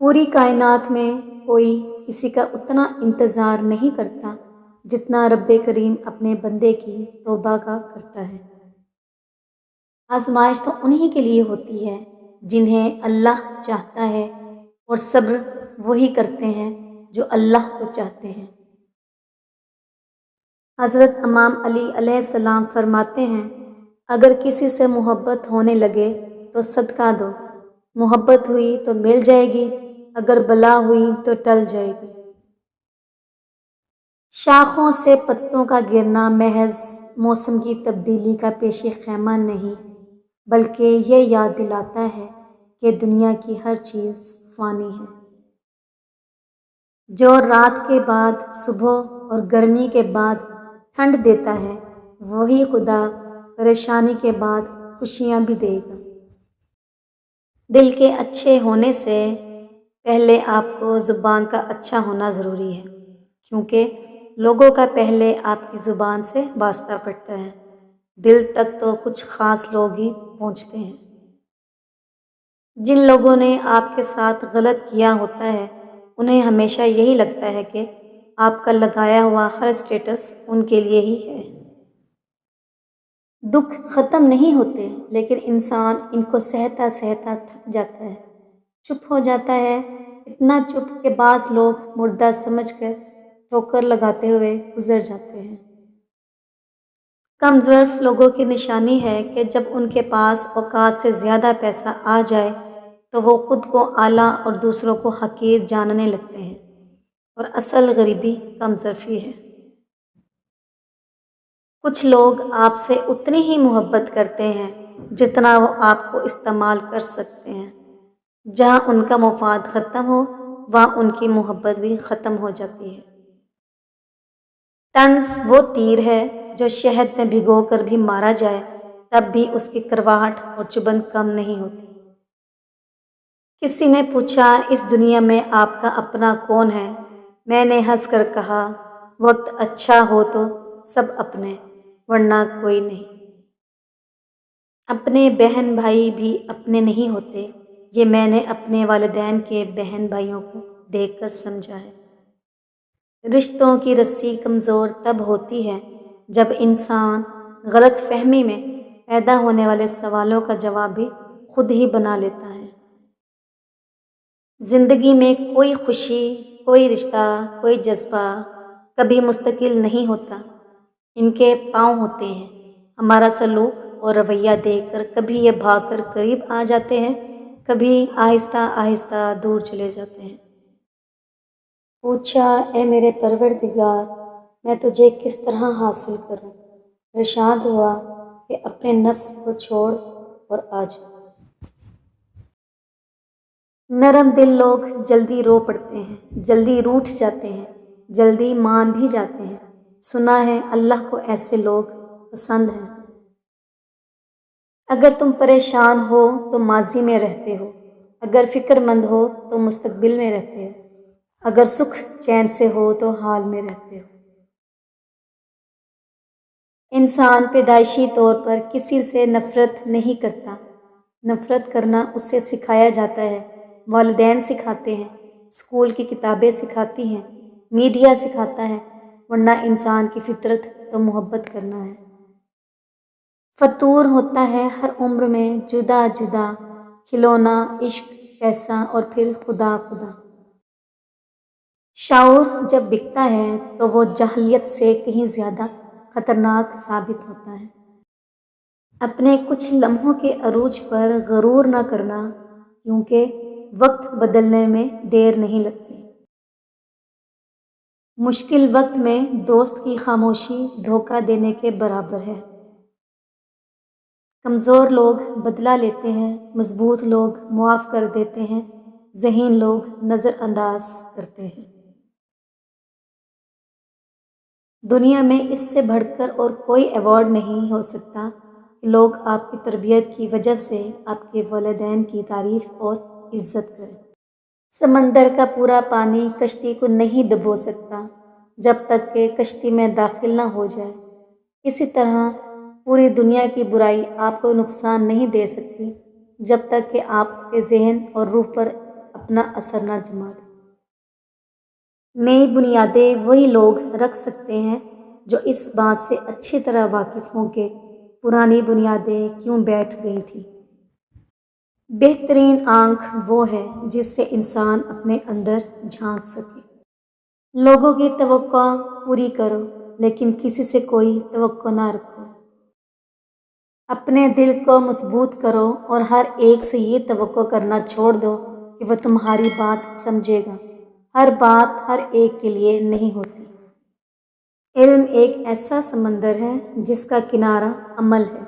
پوری کائنات میں کوئی کسی کا اتنا انتظار نہیں کرتا جتنا رب کریم اپنے بندے کی توبہ کا کرتا ہے۔ آزمائش تو انہی کے لیے ہوتی ہے جنہیں اللہ چاہتا ہے، اور صبر وہی کرتے ہیں جو اللہ کو چاہتے ہیں۔ حضرت امام علی علیہ السلام فرماتے ہیں، اگر کسی سے محبت ہونے لگے تو صدقہ دو، محبت ہوئی تو مل جائے گی، اگر بلا ہوئی تو ٹل جائے گی۔ شاخوں سے پتوں کا گرنا محض موسم کی تبدیلی کا پیش خیمہ نہیں، بلکہ یہ یاد دلاتا ہے کہ دنیا کی ہر چیز فانی ہے۔ جو رات کے بعد صبح اور گرمی کے بعد ٹھنڈ دیتا ہے، وہی خدا پریشانی کے بعد خوشیاں بھی دے گا۔ دل کے اچھے ہونے سے پہلے آپ کو زبان کا اچھا ہونا ضروری ہے، کیونکہ لوگوں کا پہلے آپ کی زبان سے واسطہ پڑتا ہے۔ دل تک تو کچھ خاص لوگ ہی پہنچتے ہیں۔ جن لوگوں نے آپ کے ساتھ غلط کیا ہوتا ہے، انہیں ہمیشہ یہی لگتا ہے کہ آپ کا لگایا ہوا ہر اسٹیٹس ان کے لیے ہی ہے۔ دکھ ختم نہیں ہوتے، لیکن انسان ان کو سہتا سہتا تھک جاتا ہے، چپ ہو جاتا ہے، اتنا چپ کہ بعض لوگ مردہ سمجھ کر ٹھوکر لگاتے ہوئے گزر جاتے ہیں۔ کم ظرف لوگوں کی نشانی ہے کہ جب ان کے پاس اوقات سے زیادہ پیسہ آ جائے تو وہ خود کو اعلیٰ اور دوسروں کو حقیر جاننے لگتے ہیں، اور اصل غریبی کم ظرفی ہے۔ کچھ لوگ آپ سے اتنی ہی محبت کرتے ہیں جتنا وہ آپ کو استعمال کر سکتے ہیں۔ جہاں ان کا مفاد ختم ہو، وہاں ان کی محبت بھی ختم ہو جاتی ہے۔ طنز وہ تیر ہے جو شہد میں بھگو کر بھی مارا جائے تب بھی اس کی کرواہٹ اور چبھن کم نہیں ہوتی۔ کسی نے پوچھا، اس دنیا میں آپ کا اپنا کون ہے؟ میں نے ہنس کر کہا، وقت اچھا ہو تو سب اپنے، ورنہ کوئی نہیں۔ اپنے بہن بھائی بھی اپنے نہیں ہوتے، یہ میں نے اپنے والدین کے بہن بھائیوں کو دیکھ کر سمجھا ہے۔ رشتوں کی رسی کمزور تب ہوتی ہے جب انسان غلط فہمی میں پیدا ہونے والے سوالوں کا جواب بھی خود ہی بنا لیتا ہے۔ زندگی میں کوئی خوشی، کوئی رشتہ، کوئی جذبہ کبھی مستقل نہیں ہوتا، ان کے پاؤں ہوتے ہیں۔ ہمارا سلوک اور رویہ دیکھ کر کبھی یہ بھاگ کر قریب آ جاتے ہیں، کبھی آہستہ آہستہ دور چلے جاتے ہیں۔ پوچھا، اے میرے پروردگار، میں تجھے کس طرح حاصل کروں؟ ارشاد ہوا کہ اپنے نفس کو چھوڑ اور آ جا۔ نرم دل لوگ جلدی رو پڑتے ہیں، جلدی روٹھ جاتے ہیں، جلدی مان بھی جاتے ہیں۔ سنا ہے اللہ کو ایسے لوگ پسند ہیں۔ اگر تم پریشان ہو تو ماضی میں رہتے ہو، اگر فکر مند ہو تو مستقبل میں رہتے ہو، اگر سکھ چین سے ہو تو حال میں رہتے ہو۔ انسان پیدائشی طور پر کسی سے نفرت نہیں کرتا، نفرت کرنا اسے سکھایا جاتا ہے۔ والدین سکھاتے ہیں، اسکول کی کتابیں سکھاتی ہیں، میڈیا سکھاتا ہے، ورنہ انسان کی فطرت تو محبت کرنا ہے۔ فطور ہوتا ہے ہر عمر میں جدا جدا، کھلونا، عشق، پیسہ اور پھر خدا خدا۔ شعور جب بکتا ہے تو وہ جاہلیت سے کہیں زیادہ خطرناک ثابت ہوتا ہے۔ اپنے کچھ لمحوں کے عروج پر غرور نہ کرنا، کیونکہ وقت بدلنے میں دیر نہیں لگتی۔ مشکل وقت میں دوست کی خاموشی دھوکہ دینے کے برابر ہے۔ کمزور لوگ بدلہ لیتے ہیں، مضبوط لوگ معاف کر دیتے ہیں، ذہین لوگ نظر انداز کرتے ہیں۔ دنیا میں اس سے بڑھ کر اور کوئی ایوارڈ نہیں ہو سکتا کہ لوگ آپ کی تربیت کی وجہ سے آپ کے والدین کی تعریف اور عزت کریں۔ سمندر کا پورا پانی کشتی کو نہیں ڈبو سکتا جب تک کہ کشتی میں داخل نہ ہو جائے۔ اسی طرح پوری دنیا کی برائی آپ کو نقصان نہیں دے سکتی جب تک کہ آپ کے ذہن اور روح پر اپنا اثر نہ جما دے۔ نئی بنیادیں وہی لوگ رکھ سکتے ہیں جو اس بات سے اچھی طرح واقف ہوں کہ پرانی بنیادیں کیوں بیٹھ گئی تھیں۔ بہترین آنکھ وہ ہے جس سے انسان اپنے اندر جھانک سکے۔ لوگوں کی توقع پوری کرو لیکن کسی سے کوئی توقع نہ رکھو۔ اپنے دل کو مضبوط کرو اور ہر ایک سے یہ توقع کرنا چھوڑ دو کہ وہ تمہاری بات سمجھے گا۔ ہر بات ہر ایک کے لیے نہیں ہوتی۔ علم ایک ایسا سمندر ہے جس کا کنارہ عمل ہے۔